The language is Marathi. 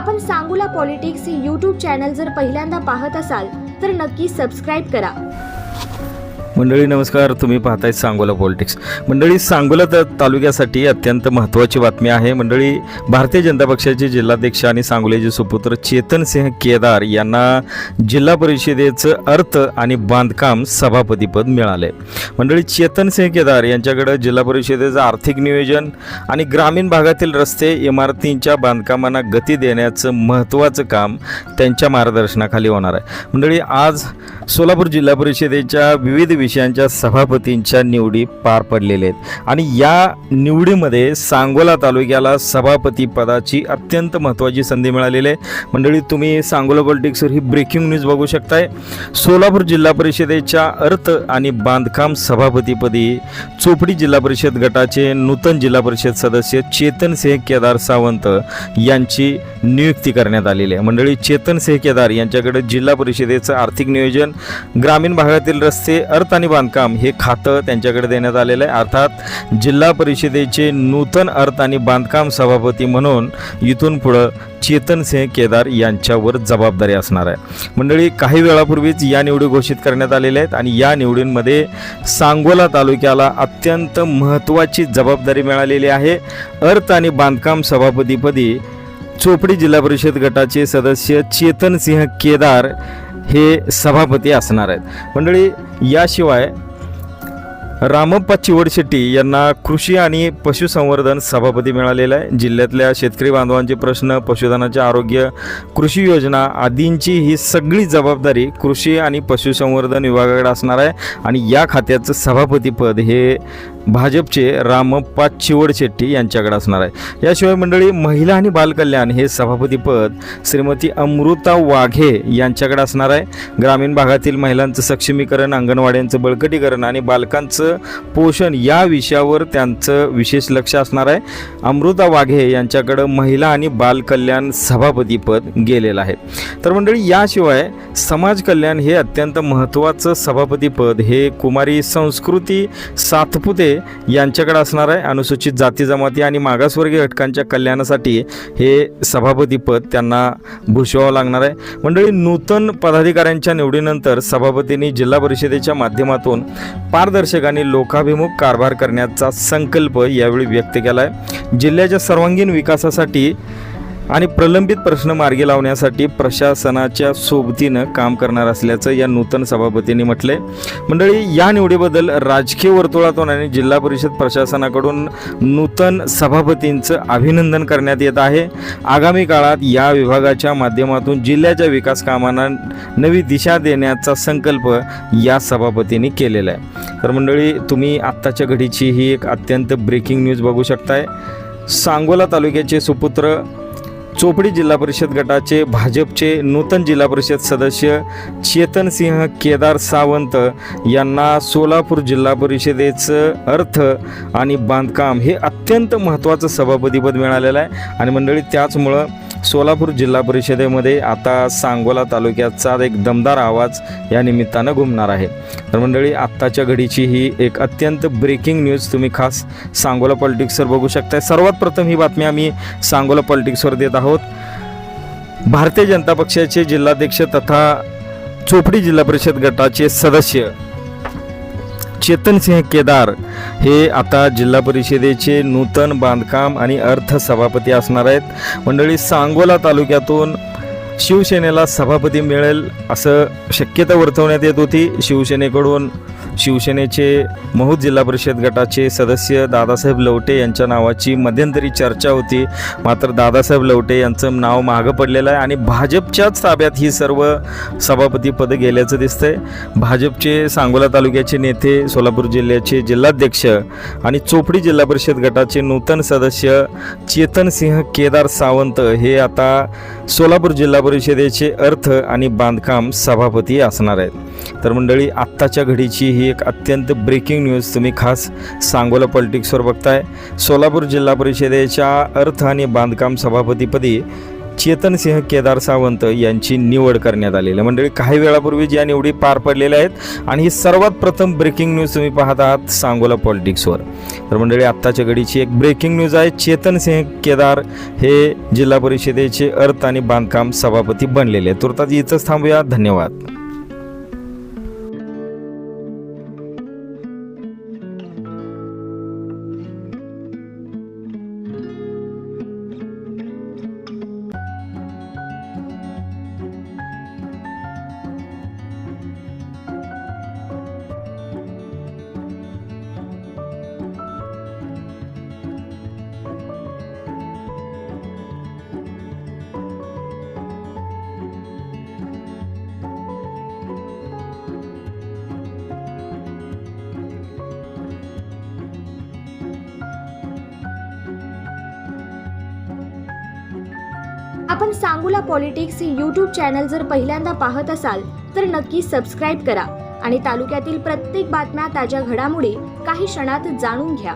आपण सांगोला पॉलिटिक्स हे यूट्यूब चॅनल जर पहिल्यांदा पाहत असाल तर नक्की सबस्क्राइब करा। मंडळी नमस्कार, तुम्ही पाहताय सांगोला पॉलिटिक्स। मंडळी, सांगोला तालुक्यासाठी अत्यंत महत्त्वाची बातमी आहे। मंडळी, भारतीय जनता पक्षाचे जिल्हाध्यक्ष आणि सांगोल्याचे सुपुत्र चेतन सिंह केदार यांना जिल्हा परिषदेचं अर्थ आणि बांधकाम सभापतीपद मिळाले। मंडळी, चेतन सिंह केदार यांच्याकडे जिल्हा परिषदेचं आर्थिक नियोजन आणि ग्रामीण भागातील रस्ते इमारतींच्या बांधकामांना गती देण्याचं महत्त्वाचं काम त्यांच्या मार्गदर्शनाखाली होणार आहे। मंडळी, आज सोलापूर जिल्हा परिषदेच्या विविध विषयांच्या सभापतींच्या निवडी पार पडलेल्या आहेत आणि या निवडीमध्ये सांगोला तालुक्याला सभापती पदाची अत्यंत महत्त्वाची संधी मिळालेली आहे। मंडळी, तुम्ही सांगोला पॉलिटिक्सवर ही ब्रेकिंग न्यूज बघू शकताय। सोलापूर जिल्हा परिषदेच्या अर्थ आणि बांधकाम सभापतीपदी चोपडी जिल्हा परिषद गटाचे नूतन जिल्हा परिषद सदस्य चेतन सिंह केदार सावंत यांची नियुक्ती करण्यात आलेली आहे। मंडळी, चेतन सिंह केदार यांच्याकडे जिल्हा परिषदेचं आर्थिक नियोजन, ग्रामीण भागातील रस्ते, अर्थ आणि बांधकाम हे खातं त्यांच्याकडे देण्यात आलेलं आहे। अर्थात जिल्हा परिषदेचे नूतन अर्थ आणि बांधकाम सभापती म्हणून इथून पुढं चेतन सिंह केदार यांच्यावर जबाबदारी असणार आहे। मंडळी, काही वेळापूर्वीच या निवडी घोषित करण्यात आलेल्या आहेत आणि या निवडींमध्ये सांगोला तालुक्याला अत्यंत महत्त्वाची जबाबदारी मिळालेली आहे। अर्थ आणि बांधकाम सभापतीपदी चोपडी जिल्हा परिषद गटाचे सदस्य चेतन सिंह केदार हे सभापती असणार आहेत। मंडळी, याशिवाय रामप्पा चिवडशेट्टी यांना कृषी आणि पशुसंवर्धन सभापती मिळालेला आहे। जिल्ह्यातल्या शेतकरी बांधवांचे प्रश्न, पशुधनाचे आरोग्य, कृषी योजना आदींची ही सगळी जबाबदारी कृषी आणि पशुसंवर्धन विभागाकडे असणार आहे आणि या खात्याचं सभापतीपद हे भाजपचे रामप्पा चिवडशेट्टी यांच्याकडे असणार आहे। याशिवाय मंडळी, महिला आणि बालकल्याण हे सभापतीपद श्रीमती अमृता वाघे यांच्याकडे असणार आहे। ग्रामीण भागातील महिलांचं सक्षमीकरण, अंगणवाड्यांचं बळकटीकरण आणि बालकांचं पोषण या विषयावर त्यांचं विशेष लक्ष असणार आहे। अमृता वाघे यांच्याकडे महिला आणि बालकल्याण सभापतीपद गेलेलं आहे। तर मंडळी, याशिवाय समाज कल्याण हे अत्यंत महत्त्वाचं सभापतीपद हे कुमारी संस्कृती सातपुते यांच्याकडे असणार आहे। अनुसूचित जाती जमाती आणि मागासवर्गीय घटकांच्या कल्याणासाठी हे सभापतीपद त्यांना भूषवावं लागणार आहे। मंडळी, नूतन पदाधिकाऱ्यांच्या निवडीनंतर सभापतींनी जिल्हा परिषदेच्या माध्यमातून पारदर्शक आणि लोकाभिमुख कारभार करण्याचा संकल्प यावेळी व्यक्त केला आहे। जिल्ह्याच्या सर्वांगीण विकासासाठी आणि प्रलंबित प्रश्न मार्गी लावण्यासाठी प्रशासनाच्या सोबतीनं काम करणार असल्याचं या नूतन सभापतींनी म्हटलंय। मंडळी, या निवडीबद्दल राजकीय वर्तुळातून आणि जिल्हा परिषद प्रशासनाकडून नूतन सभापतींचं अभिनंदन करण्यात येत आहे। आगामी काळात या विभागाच्या माध्यमातून जिल्ह्याच्या विकास कामांना नवी दिशा देण्याचा संकल्प या सभापतींनी केलेला आहे। तर मंडळी, तुम्ही आत्ताच्या घडीची ही एक अत्यंत ब्रेकिंग न्यूज बघू शकताय। सांगोला तालुक्याचे सुपुत्र चोपडी जिल्हा परिषद गटाचे भाजपचे नूतन जिल्हा परिषद सदस्य चेतन सिंह केदार सावंत यांना सोलापूर जिल्हा परिषदेचं अर्थ आणि बांधकाम हे अत्यंत महत्त्वाचं सभापतीपद मिळालेलं आहे आणि मंडळी, त्याचमुळं सोलापूर जिल्हा परिषदेमध्ये आता सांगोला तालुक्याचा एक दमदार आवाज या निमित्तानं घुमणार आहे। तर मंडळी, आत्ताच्या घडीची ही एक अत्यंत ब्रेकिंग न्यूज तुम्ही खास सांगोला पॉलिटिक्सवर बघू शकताय। सर्वात प्रथम ही बातमी आम्ही सांगोला पॉलिटिक्सवर देत आहोत। भारतीय जनता पक्षाचे जिल्हाध्यक्ष तथा चोपडी जिल्हा परिषद गटाचे सदस्य चेतन सिंह केदार हे आता जिल्हा परिषदेचे नूतन बांधकाम आणि अर्थ सभापती असणार आहेत। मंडळी, सांगोला तालुक्यातून शिवसेनेला सभापती मिळेल असं शक्यता वर्तवण्यात येत होती। शिवसेनेचे महूद जिल्हा परिषद गटाचे सदस्य दादासाहेब लवटे यांच्या नावाची मध्यंतरी चर्चा होती, मात्र दादासाहेब लवटे यांचं नाव मागं पडलेलं आहे आणि भाजपच्याच ताब्यात ही सर्व सभापती पदं गेल्याचं दिसतंय। भाजपचे सांगोला तालुक्याचे नेते, सोलापूर जिल्ह्याचे जिल्हाध्यक्ष आणि चोपडी जिल्हा परिषद गटाचे नूतन सदस्य चेतन सिंह केदार सावंत हे आता सोलापूर जिल्हा परिषदेचे अर्थ आणि बांधकाम सभापती असणार आहेत। तर मंडळी, आत्ताच्या घडीची ही एक अत्यंत ब्रेकिंग न्यूज तुम्ही खास सांगोला पॉलिटिक्सवर बघताय। सोलापूर जिल्हा परिषदेच्या अर्थ आणि बांधकाम सभापतीपदी चेतनसिंह केदार सावंत यांची निवड करण्यात आलेली आहे. मंडळी काही वेळापूर्वी ज्या निवडी पार पडलेल्या आहेत आणि ही सर्वात प्रथम ब्रेकिंग न्यूज तुम्ही पाहत आहात सांगोला पॉलिटिक्सवर. तर मंडळी आत्ताच्या घडीची एक ब्रेकिंग न्यूज आहे. चेतनसिंह केदार हे जिल्हा परिषदेचे अर्थ आणि बांधकाम सभापती बनलेले आहेत. तुर्तास इथंच थांबूया. धन्यवाद. आपण सांगोला पॉलिटिक्स हे यूट्यूब चॅनल जर पहिल्यांदा पाहत असाल तर नक्की सबस्क्राईब करा आणि तालुक्यातील प्रत्येक बातम्या ताज्या घडामोडी काही क्षणात जाणून घ्या.